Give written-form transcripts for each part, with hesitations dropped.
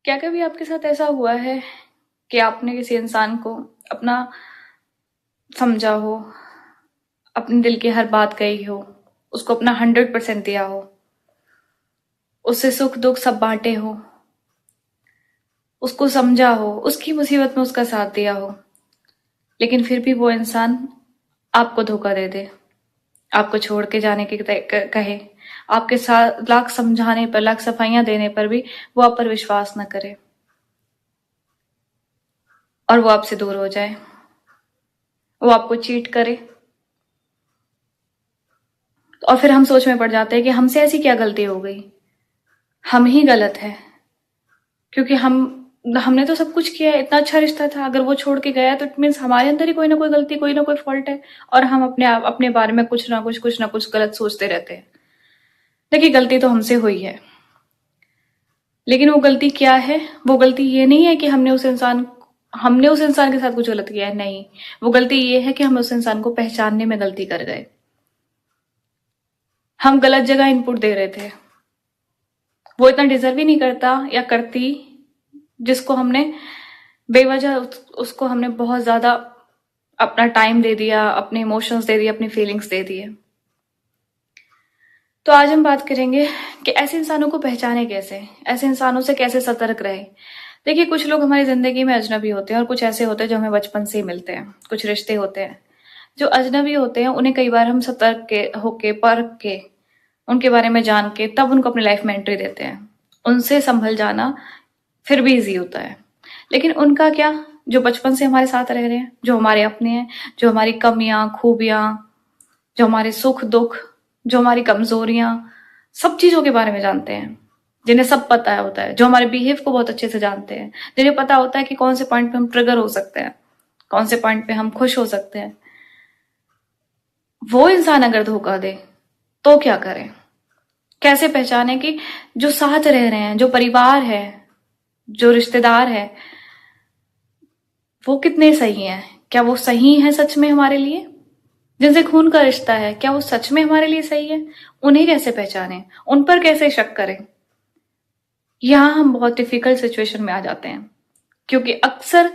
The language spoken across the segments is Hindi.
क्या कभी आपके साथ ऐसा हुआ है कि आपने किसी इंसान को अपना समझा हो, अपने दिल की हर बात कही हो, उसको अपना 100% दिया हो, उससे सुख दुख सब बांटे हो, उसको समझा हो, उसकी मुसीबत में उसका साथ दिया हो, लेकिन फिर भी वो इंसान आपको धोखा दे दे, आपको छोड़ के जाने की कहे, आपके साथ लाख समझाने पर, लाख सफाइयां देने पर भी वो आप पर विश्वास न करे और वो आपसे दूर हो जाए, वो आपको चीट करे। और फिर हम सोच में पड़ जाते हैं कि हमसे ऐसी क्या गलती हो गई, हम ही गलत है, क्योंकि हमने तो सब कुछ किया है, इतना अच्छा रिश्ता था, अगर वो छोड़ के गया तो इट मीन्स हमारे अंदर ही कोई ना कोई गलती, कोई ना कोई फॉल्ट है। और हम अपने बारे में कुछ ना कुछ गलत सोचते रहते हैं। देखिए, गलती तो हमसे हुई है, लेकिन वो गलती क्या है? वो गलती ये नहीं है कि हमने उस इंसान के साथ कुछ गलत किया है, नहीं। वो गलती ये है कि हम उस इंसान को पहचानने में गलती कर गए। हम गलत जगह इनपुट दे रहे थे। वो इतना डिजर्व ही नहीं करता या करती, जिसको हमने बेवजह उसको हमने बहुत ज्यादा अपना टाइम दे दिया, अपने इमोशंस दे दिए, अपनी फीलिंग्स दे दिए। तो आज हम बात करेंगे कि ऐसे इंसानों को पहचाने कैसे, ऐसे इंसानों से कैसे सतर्क रहे। देखिए, कुछ लोग हमारी जिंदगी में अजनबी होते हैं और कुछ ऐसे होते हैं जो हमें बचपन से ही मिलते हैं। कुछ रिश्ते होते हैं जो अजनबी होते हैं, उन्हें कई बार हम सतर्क के होके, परख के, उनके बारे में जान के तब उनको अपनी लाइफ में एंट्री देते हैं। उनसे संभल जाना फिर भी इजी होता है। लेकिन उनका क्या, जो बचपन से हमारे साथ रह रहे हैं, जो हमारे अपने हैं, जो हमारी कमियां खूबियां, जो हमारे सुख दुख, जो हमारी कमजोरियां, सब चीजों के बारे में जानते हैं, जिन्हें सब पता होता है, जो हमारे बिहेव को बहुत अच्छे से जानते हैं, जिन्हें पता होता है कि कौन से पॉइंट पे हम ट्रिगर हो सकते हैं, कौन से पॉइंट पे हम खुश हो सकते हैं। वो इंसान अगर धोखा दे तो क्या करें? कैसे पहचाने कि जो साथ रह रहे हैं, जो परिवार है, जो रिश्तेदार है, वो कितने सही हैं? क्या वो सही है सच में हमारे लिए? जिनसे खून का रिश्ता है, क्या वो सच में हमारे लिए सही है? उन्हें कैसे पहचाने, उन पर कैसे शक करें? यहाँ हम बहुत डिफिकल्ट सिचुएशन में आ जाते हैं, क्योंकि अक्सर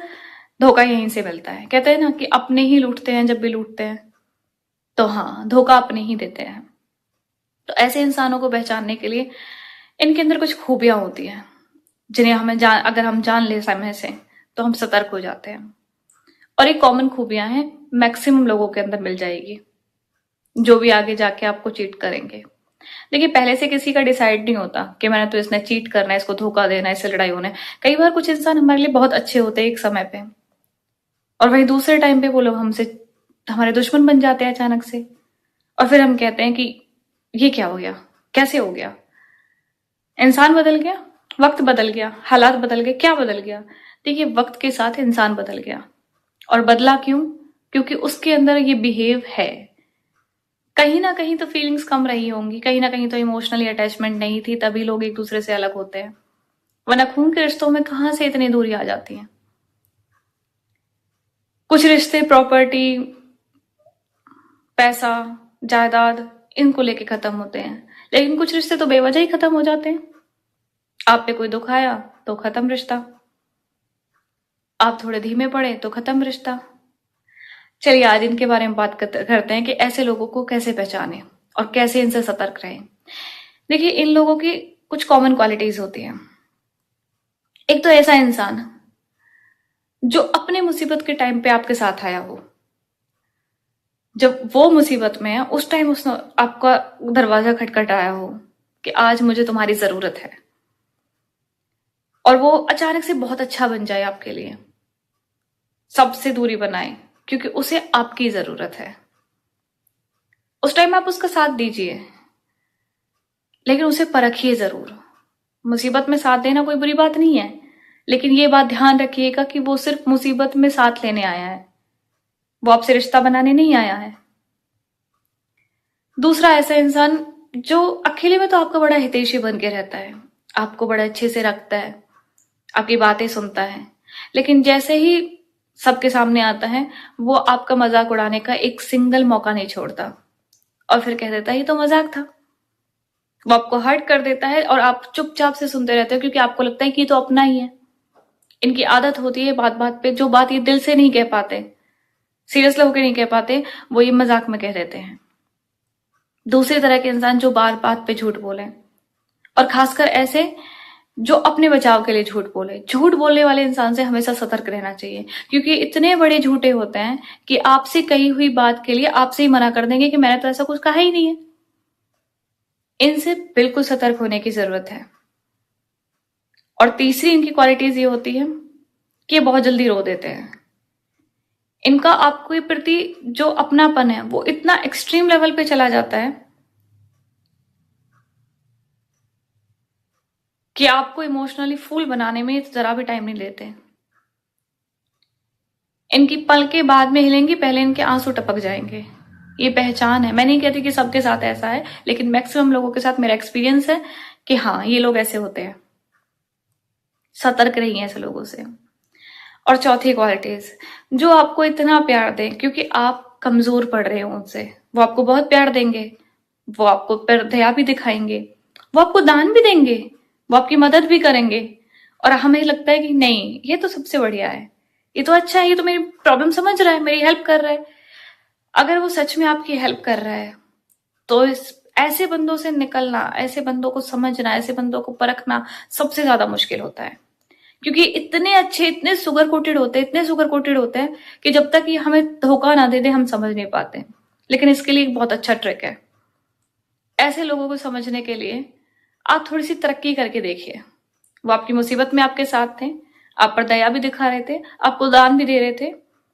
धोखा यहीं से मिलता है। कहते हैं ना कि अपने ही लूटते हैं जब भी लूटते हैं। तो हाँ, धोखा अपने ही देते हैं। तो ऐसे इंसानों को पहचानने के लिए इनके अंदर कुछ खूबियां होती हैं, जिन्हें अगर हम जान ले समय से, तो हम सतर्क हो जाते हैं। और एक कॉमन खूबियां हैं, मैक्सिमम लोगों के अंदर मिल जाएगी, जो भी आगे जाके आपको चीट करेंगे। देखिए, पहले से किसी का डिसाइड नहीं होता कि मैंने तो इसने चीट करना है, इसको धोखा देना है, इससे लड़ाई होना है। कई बार कुछ इंसान हमारे लिए बहुत अच्छे होते हैं एक समय पे, और वहीं दूसरे टाइम पे वो लोग हमसे हमारे दुश्मन बन जाते हैं अचानक से। और फिर हम कहते हैं कि ये क्या हो गया, कैसे हो गया? इंसान बदल गया, वक्त बदल गया, हालात बदल गए, क्या बदल गया? देखिए, वक्त के साथ इंसान बदल गया। और बदला क्यों? क्योंकि उसके अंदर ये बिहेव है। कहीं ना कहीं तो फीलिंग्स कम रही होंगी, कहीं ना कहीं तो इमोशनली अटैचमेंट नहीं थी, तभी लोग एक दूसरे से अलग होते हैं। वरना खून के रिश्तों में कहां से इतनी दूरी आ जाती है? कुछ रिश्ते प्रॉपर्टी, पैसा, जायदाद, इनको लेके खत्म होते हैं, लेकिन कुछ रिश्ते तो बेवजह ही खत्म हो जाते हैं। आप पे कोई दुख आया तो खत्म रिश्ता, आप थोड़े धीमे पड़े तो खत्म रिश्ता। चलिए, आज इनके बारे में बात करते हैं कि ऐसे लोगों को कैसे पहचाने और कैसे इनसे सतर्क रहें। देखिए, इन लोगों की कुछ कॉमन क्वालिटीज होती हैं। एक तो ऐसा इंसान जो अपने मुसीबत के टाइम पे आपके साथ आया हो, जब वो मुसीबत में है उस टाइम उसने आपका दरवाजा खटखटाया हो कि आज मुझे तुम्हारी जरूरत है, और वो अचानक से बहुत अच्छा बन जाए आपके लिए, सबसे दूरी बनाए क्योंकि उसे आपकी जरूरत है। उस टाइम आप उसका साथ दीजिए, लेकिन उसे परखिए जरूर। मुसीबत में साथ देना कोई बुरी बात नहीं है, लेकिन ये बात ध्यान रखिएगा कि वो सिर्फ मुसीबत में साथ लेने आया है, वो आपसे रिश्ता बनाने नहीं आया है। दूसरा ऐसा इंसान जो अकेले में तो आपका बड़ा हितैषी बन के रहता है, आपको बड़ा अच्छे से रखता है, आपकी बातें सुनता है, लेकिन जैसे ही सबके सामने आता है, वो आपका मजाक उड़ाने का एक सिंगल मौका नहीं छोड़ता, और फिर कह देता ये तो मजाक था। वो आपको हर्ट कर देता है और आप चुपचाप से सुनते रहते हो, क्योंकि आपको लगता है कि ये तो अपना ही है। इनकी आदत होती है बात बात पे, जो बात ये दिल से नहीं कह पाते, सीरियसली होकर नहीं कह पाते, वो ये मजाक में कह देते हैं। दूसरी तरह के इंसान जो बार बात पे झूठ बोले, और खासकर ऐसे जो अपने बचाव के लिए झूठ बोले। झूठ बोलने वाले इंसान से हमेशा सतर्क रहना चाहिए, क्योंकि इतने बड़े झूठे होते हैं कि आपसे कही हुई बात के लिए आपसे ही मना कर देंगे कि मैंने तो ऐसा कुछ कहा ही नहीं है। इनसे बिल्कुल सतर्क होने की जरूरत है। और तीसरी इनकी क्वालिटीज ये होती है कि ये बहुत जल्दी रो देते हैं। इनका आपके प्रति जो अपनापन है वो इतना एक्सट्रीम लेवल पे चला जाता है कि आपको इमोशनली फूल बनाने में जरा भी टाइम नहीं लेते। इनकी पलकें बाद में हिलेंगी, पहले इनके आंसू टपक जाएंगे। ये पहचान है। मैं नहीं कहती कि सबके साथ ऐसा है, लेकिन मैक्सिमम लोगों के साथ मेरा एक्सपीरियंस है कि हाँ, ये लोग ऐसे होते हैं। सतर्क रहिए ऐसे लोगों से। और चौथी क्वालिटीज, जो आपको इतना प्यार दें क्योंकि आप कमजोर पड़ रहे हो उनसे। वो आपको बहुत प्यार देंगे, वो आपको दया भी दिखाएंगे, वो आपको दान भी देंगे, वो आपकी मदद भी करेंगे। और हमें लगता है कि नहीं, ये तो सबसे बढ़िया है, ये तो अच्छा है, ये तो मेरी प्रॉब्लम समझ रहा है, मेरी हेल्प कर रहा है। अगर वो सच में आपकी हेल्प कर रहा है तो इस ऐसे बंदों से निकलना, ऐसे बंदों को समझना, ऐसे बंदों को परखना सबसे ज्यादा मुश्किल होता है। क्योंकि इतने अच्छे, इतने सुगर कोटेड होते हैं, इतने सुगर कोटेड होते हैं कि जब तक ये हमें धोखा ना दे दे हम समझ नहीं पाते। लेकिन इसके लिए एक बहुत अच्छा ट्रिक है। ऐसे लोगों को समझने के लिए आप थोड़ी सी तरक्की करके देखिए। वो आपकी मुसीबत में आपके साथ थे, आप पर दया भी दिखा रहे थे, आपको दान भी दे रहे थे,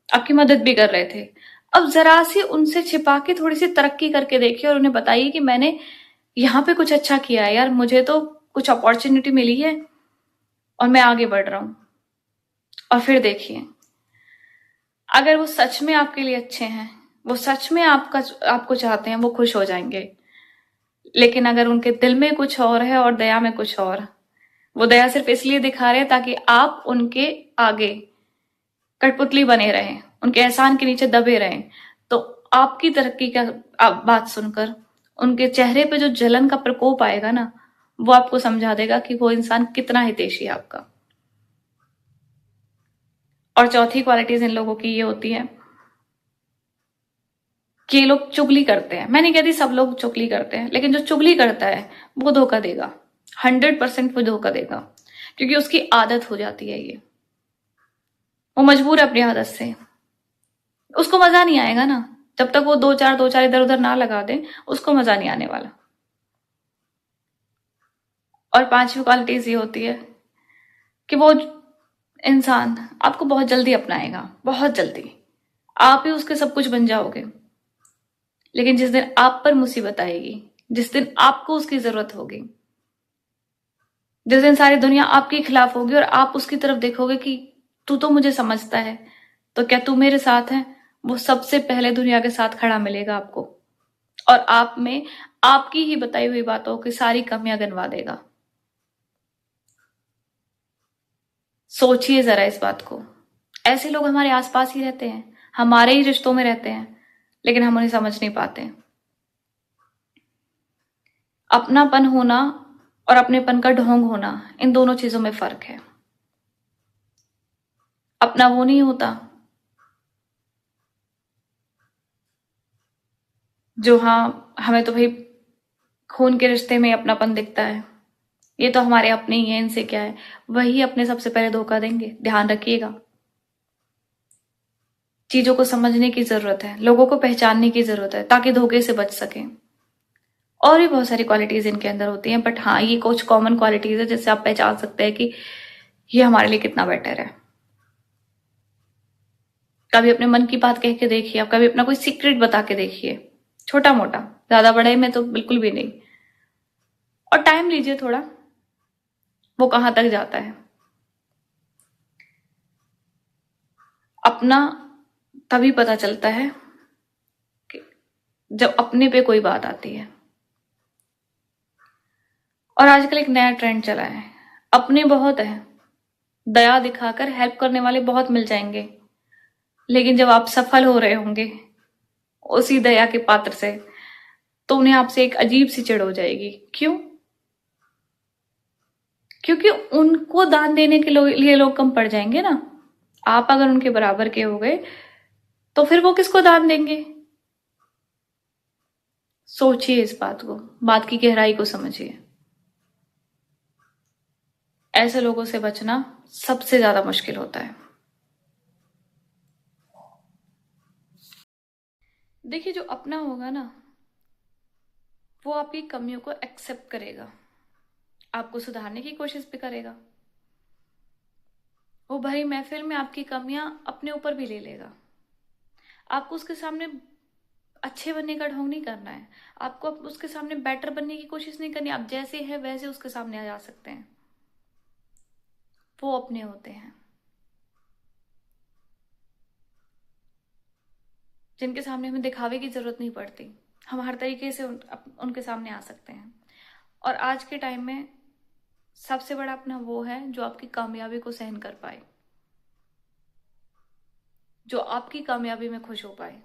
आपकी मदद भी कर रहे थे। अब जरा सी उनसे छिपा के थोड़ी सी तरक्की करके देखिए और उन्हें बताइए कि मैंने यहाँ पे कुछ अच्छा किया है यार, मुझे तो कुछ अपॉर्चुनिटी मिली है और मैं आगे बढ़ रहा हूं। और फिर देखिए, अगर वो सच में आपके लिए अच्छे हैं, वो सच में आपको चाहते हैं, वो खुश हो जाएंगे। लेकिन अगर उनके दिल में कुछ और है और दया में कुछ और, वो दया सिर्फ इसलिए दिखा रहे हैं ताकि आप उनके आगे कठपुतली बने रहें, उनके एहसान के नीचे दबे रहें, तो आपकी तरक्की का बात सुनकर उनके चेहरे पे जो जलन का प्रकोप आएगा ना, वो आपको समझा देगा कि वो इंसान कितना हितैषी है आपका। और चौथी क्वालिटीज इन लोगों की ये होती है कि ये लोग चुगली करते हैं। मैं नहीं कहती सब लोग चुगली करते हैं, लेकिन जो चुगली करता है वो धोखा देगा, 100% वो धोखा देगा, क्योंकि उसकी आदत हो जाती है ये। वो मजबूर है अपनी आदत से। उसको मजा नहीं आएगा ना, जब तक वो दो चार इधर उधर ना लगा दे, उसको मजा नहीं आने वाला। और पांचवी क्वालिटीज ये होती है कि वो इंसान आपको बहुत जल्दी अपनाएगा, बहुत जल्दी। आप ही उसके सब कुछ बन जाओगे। लेकिन जिस दिन आप पर मुसीबत आएगी, जिस दिन आपको उसकी जरूरत होगी, जिस दिन सारी दुनिया आपके खिलाफ होगी और आप उसकी तरफ देखोगे कि तू तो मुझे समझता है, तो क्या तू मेरे साथ है, वो सबसे पहले दुनिया के साथ खड़ा मिलेगा आपको। और आप में आपकी ही बताई हुई बातों की सारी कमियां गिनवा देगा। सोचिए जरा इस बात को। ऐसे लोग हमारे आसपास ही रहते हैं, हमारे ही रिश्तों में रहते हैं, लेकिन हम उन्हें समझ नहीं पाते। अपनापन होना और अपनेपन का ढोंग होना, इन दोनों चीजों में फर्क है। अपना वो नहीं होता जो, हाँ हमें तो भाई खून के रिश्ते में अपनापन दिखता है, ये तो हमारे अपने ही है, इनसे क्या है। वही अपने सबसे पहले धोखा देंगे, ध्यान रखिएगा। चीजों को समझने की जरूरत है, लोगों को पहचानने की जरूरत है, ताकि धोखे से बच सकें। और भी बहुत सारी क्वालिटीज इनके अंदर होती हैं, बट हाँ, ये कुछ कॉमन क्वालिटीज है जिससे आप पहचान सकते हैं कि ये हमारे लिए कितना बेटर है। कभी अपने मन की बात कह के देखिए, आप कभी अपना कोई सीक्रेट बता के देखिए, छोटा मोटा, ज्यादा बड़े में तो बिल्कुल भी नहीं। और टाइम लीजिए थोड़ा, वो कहां तक जाता है। अपना तभी पता चलता है कि जब अपने पे कोई बात आती है। और आजकल एक नया ट्रेंड चला है, अपने बहुत है, दया दिखाकर हेल्प करने वाले बहुत मिल जाएंगे, लेकिन जब आप सफल हो रहे होंगे उसी दया के पात्र से, तो उन्हें आपसे एक अजीब सी चिढ़ हो जाएगी। क्यों? क्योंकि उनको दान देने के लिए लोग कम पड़ जाएंगे ना। आप अगर उनके बराबर के हो गए तो फिर वो किसको दान देंगे? सोचिए इस बात को, बात की गहराई को समझिए। ऐसे लोगों से बचना सबसे ज्यादा मुश्किल होता है। देखिए, जो अपना होगा ना, वो आपकी कमियों को एक्सेप्ट करेगा, आपको सुधारने की कोशिश भी करेगा। वो भरी महफिल में आपकी कमियां अपने ऊपर भी ले लेगा। आपको उसके सामने अच्छे बनने का ढोंग नहीं करना है। आपको उसके सामने बेटर बनने की कोशिश नहीं करनी। आप जैसे हैं वैसे उसके सामने आ जा सकते हैं। वो अपने होते हैं जिनके सामने हमें दिखावे की जरूरत नहीं पड़ती। हम हर तरीके से उनके सामने आ सकते हैं। और आज के टाइम में सबसे बड़ा अपना वो है जो आपकी कामयाबी को सहन कर पाए, जो आपकी कामयाबी में खुश हो पाए।